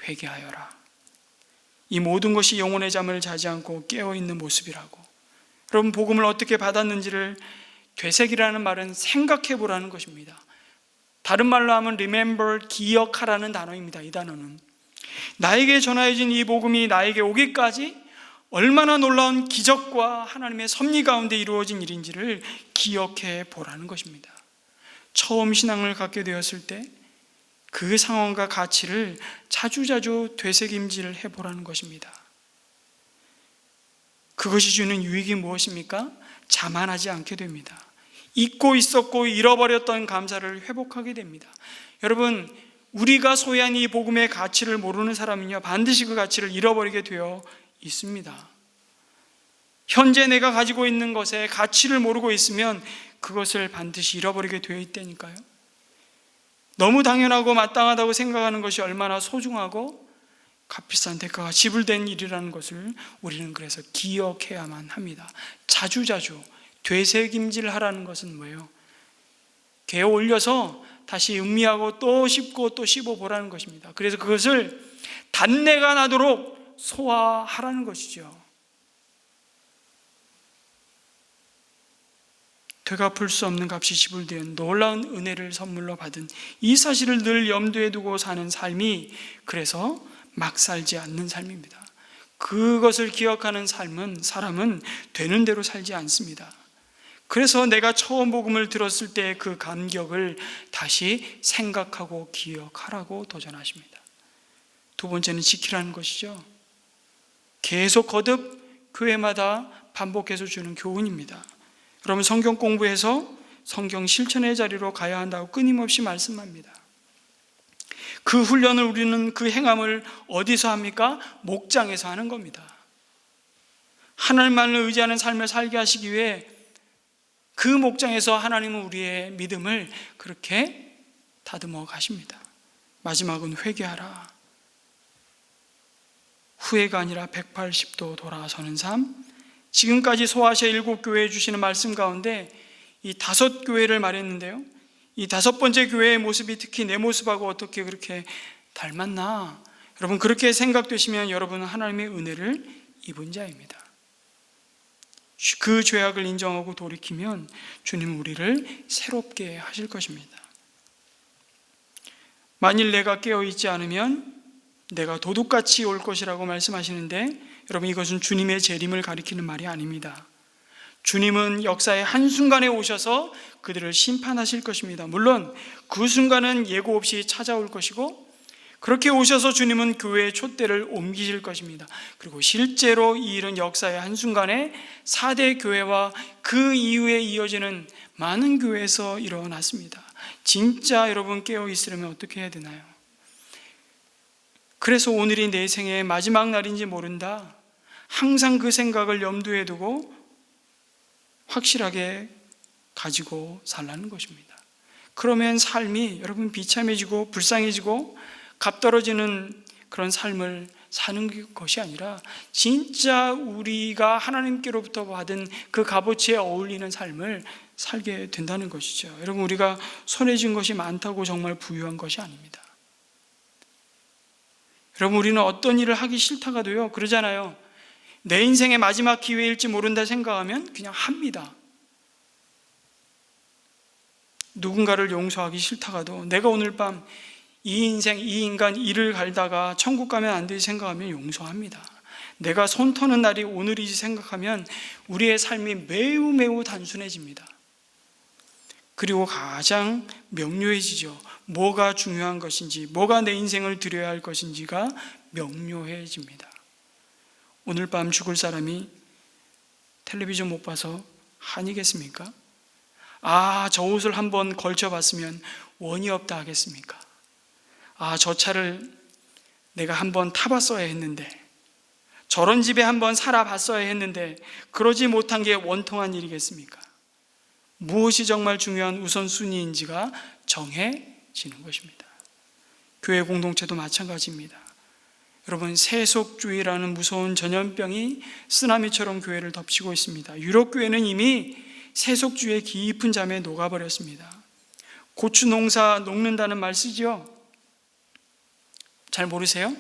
회개하여라. 이 모든 것이 영혼의 잠을 자지 않고 깨어있는 모습이라고. 여러분, 복음을 어떻게 받았는지를 되새기라는 말은 생각해 보라는 것입니다. 다른 말로 하면 remember, 기억하라는 단어입니다. 이 단어는 나에게 전하여진 이 복음이 나에게 오기까지 얼마나 놀라운 기적과 하나님의 섭리 가운데 이루어진 일인지를 기억해 보라는 것입니다. 처음 신앙을 갖게 되었을 때 그 상황과 가치를 자주자주 되새김질을 해보라는 것입니다. 그것이 주는 유익이 무엇입니까? 자만하지 않게 됩니다. 잊고 있었고 잃어버렸던 감사를 회복하게 됩니다. 여러분, 우리가 소유한 이 복음의 가치를 모르는 사람은요, 반드시 그 가치를 잃어버리게 되어 있습니다. 현재 내가 가지고 있는 것의 가치를 모르고 있으면 그것을 반드시 잃어버리게 되어 있다니까요. 너무 당연하고 마땅하다고 생각하는 것이 얼마나 소중하고 값비싼 대가가 지불된 일이라는 것을 우리는 그래서 기억해야만 합니다. 자주자주 되새김질하라는 것은 뭐예요? 개어 올려서 다시 음미하고 또 씹고 또 씹어보라는 것입니다. 그래서 그것을 단내가 나도록 소화하라는 것이죠. 되갚을 수 없는 값이 지불된 놀라운 은혜를 선물로 받은 이 사실을 늘 염두에 두고 사는 삶이 그래서 막 살지 않는 삶입니다. 그것을 기억하는 사람은 되는 대로 살지 않습니다. 그래서 내가 처음 복음을 들었을 때 그 감격을 다시 생각하고 기억하라고 도전하십니다. 두 번째는 지키라는 것이죠. 계속 거듭 교회마다 반복해서 주는 교훈입니다. 여러분, 성경 공부해서 성경 실천의 자리로 가야 한다고 끊임없이 말씀합니다. 그 훈련을 우리는 그 행함을 어디서 합니까? 목장에서 하는 겁니다. 하나님만을 의지하는 삶을 살게 하시기 위해 그 목장에서 하나님은 우리의 믿음을 그렇게 다듬어 가십니다. 마지막은 회개하라. 후회가 아니라 180도 돌아서는 삶. 지금까지 소아시아 7교회에 주시는 말씀 가운데 이 5교회를 말했는데요, 이 5번째 교회의 모습이 특히 내 모습하고 어떻게 그렇게 닮았나? 여러분, 그렇게 생각되시면 여러분은 하나님의 은혜를 입은 자입니다. 그 죄악을 인정하고 돌이키면 주님은 우리를 새롭게 하실 것입니다. 만일 내가 깨어있지 않으면 내가 도둑같이 올 것이라고 말씀하시는데, 여러분, 이것은 주님의 재림을 가리키는 말이 아닙니다. 주님은 역사의 한순간에 오셔서 그들을 심판하실 것입니다. 물론 그 순간은 예고 없이 찾아올 것이고, 그렇게 오셔서 주님은 교회의 촛대를 옮기실 것입니다. 그리고 실제로 이 일은 역사의 한순간에 4대 교회와 그 이후에 이어지는 많은 교회에서 일어났습니다. 진짜 여러분 깨어 있으려면 어떻게 해야 되나요? 그래서 오늘이 내 생의 마지막 날인지 모른다. 항상 그 생각을 염두에 두고 확실하게 가지고 살라는 것입니다. 그러면 삶이 여러분 비참해지고 불쌍해지고 값 떨어지는 그런 삶을 사는 것이 아니라 진짜 우리가 하나님께로부터 받은 그 값어치에 어울리는 삶을 살게 된다는 것이죠. 여러분, 우리가 손에 쥔 것이 많다고 정말 부유한 것이 아닙니다. 여러분, 우리는 어떤 일을 하기 싫다가도요, 그러잖아요. 내 인생의 마지막 기회일지 모른다 생각하면 그냥 합니다. 누군가를 용서하기 싫다가도 내가 오늘 밤 이 인생, 이 인간 일을 갈다가 천국 가면 안 되지 생각하면 용서합니다. 내가 손 터는 날이 오늘이지 생각하면 우리의 삶이 매우 매우 단순해집니다. 그리고 가장 명료해지죠. 뭐가 중요한 것인지, 뭐가 내 인생을 드려야 할 것인지가 명료해집니다. 오늘 밤 죽을 사람이 텔레비전 못 봐서 한이겠습니까? 저 옷을 한번 걸쳐봤으면 원이 없다 하겠습니까? 저 차를 내가 한번 타봤어야 했는데, 저런 집에 한번 살아봤어야 했는데, 그러지 못한 게 원통한 일이겠습니까? 무엇이 정말 중요한 우선순위인지가 정해지는 것입니다. 교회 공동체도 마찬가지입니다. 여러분, 세속주의라는 무서운 전염병이 쓰나미처럼 교회를 덮치고 있습니다. 유럽 교회는 이미 세속주의의 깊은 잠에 녹아버렸습니다. 고추 농사 녹는다는 말 쓰죠? 잘 모르세요?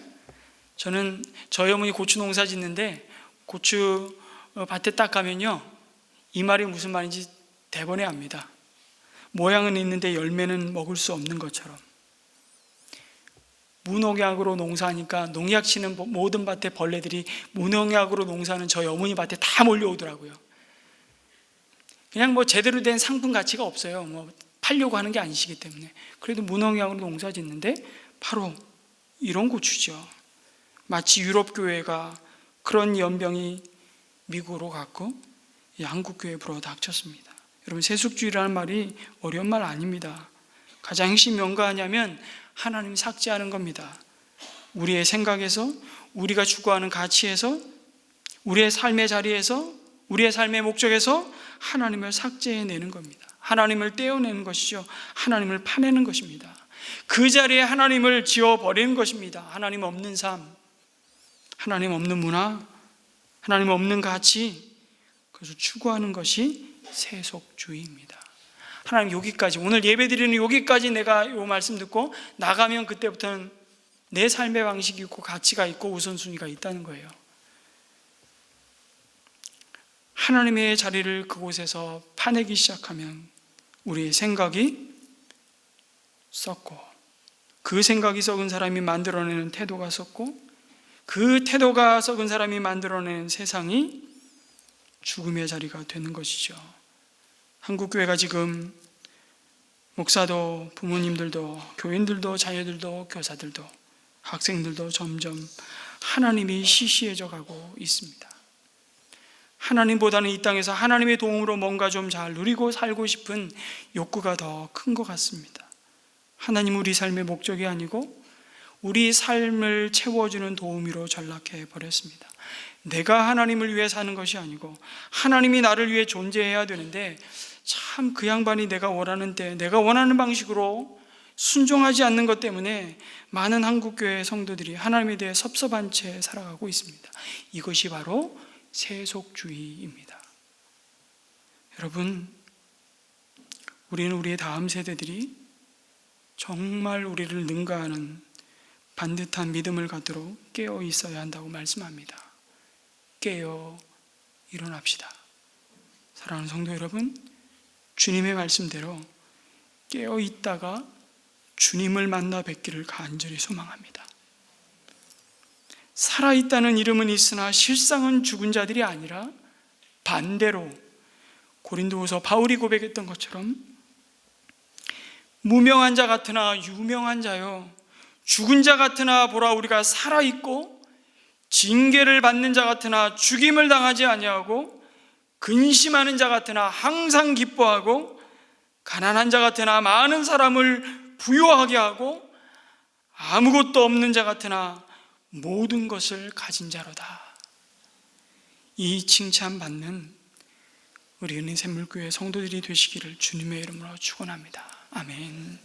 저희 어머니 고추 농사 짓는데 고추 밭에 딱 가면요, 이 말이 무슨 말인지 대번에 압니다. 모양은 있는데 열매는 먹을 수 없는 것처럼. 무농약으로 농사하니까 농약 치는 모든 밭에 벌레들이 무농약으로 농사하는 저희 어머니 밭에 다 몰려오더라고요. 그냥 제대로 된 상품 가치가 없어요. 팔려고 하는 게 아니시기 때문에. 그래도 무농약으로 농사 짓는데 바로 이런 고추죠. 마치 유럽 교회가 그런 연병이 미국으로 갔고 한국 교회에 불어 닥쳤습니다. 여러분, 세속주의라는 말이 어려운 말 아닙니다. 가장 핵심이 뭔가 하냐면 하나님을 삭제하는 겁니다. 우리의 생각에서, 우리가 추구하는 가치에서, 우리의 삶의 자리에서, 우리의 삶의 목적에서 하나님을 삭제해내는 겁니다. 하나님을 떼어내는 것이죠. 하나님을 파내는 것입니다. 그 자리에 하나님을 지워버리는 것입니다. 하나님 없는 삶, 하나님 없는 문화, 하나님 없는 가치, 그래서 추구하는 것이 세속주의입니다. 하나님 여기까지, 오늘 예배드리는 여기까지 내가 이 말씀 듣고 나가면 그때부터는 내 삶의 방식이 있고 가치가 있고 우선순위가 있다는 거예요. 하나님의 자리를 그곳에서 파내기 시작하면 우리의 생각이 썩고, 그 생각이 썩은 사람이 만들어내는 태도가 썩고, 그 태도가 썩은 사람이 만들어내는 세상이 죽음의 자리가 되는 것이죠. 한국교회가 지금 목사도, 부모님들도, 교인들도, 자녀들도, 교사들도, 학생들도 점점 하나님이 시시해져 가고 있습니다. 하나님보다는 이 땅에서 하나님의 도움으로 뭔가 좀 잘 누리고 살고 싶은 욕구가 더 큰 것 같습니다. 하나님 우리 삶의 목적이 아니고 우리 삶을 채워주는 도우미로 전락해 버렸습니다. 내가 하나님을 위해 사는 것이 아니고 하나님이 나를 위해 존재해야 되는데, 참 그 양반이 내가 원하는 때 내가 원하는 방식으로 순종하지 않는 것 때문에 많은 한국교회 성도들이 하나님에 대해 섭섭한 채 살아가고 있습니다. 이것이 바로 세속주의입니다. 여러분, 우리는 우리의 다음 세대들이 정말 우리를 능가하는 반듯한 믿음을 갖도록 깨어 있어야 한다고 말씀합니다. 깨어 일어납시다. 사랑하는 성도 여러분, 주님의 말씀대로 깨어 있다가 주님을 만나 뵙기를 간절히 소망합니다. 살아있다는 이름은 있으나 실상은 죽은 자들이 아니라 반대로 고린도후서 바울이 고백했던 것처럼 무명한 자 같으나 유명한 자요, 죽은 자 같으나 보라 우리가 살아있고, 징계를 받는 자 같으나 죽임을 당하지 아니하고, 근심하는 자 같으나 항상 기뻐하고, 가난한 자 같으나 많은 사람을 부유하게 하고, 아무것도 없는 자 같으나 모든 것을 가진 자로다. 이 칭찬받는 우리 은혜샘물교회 성도들이 되시기를 주님의 이름으로 축원합니다. 아멘.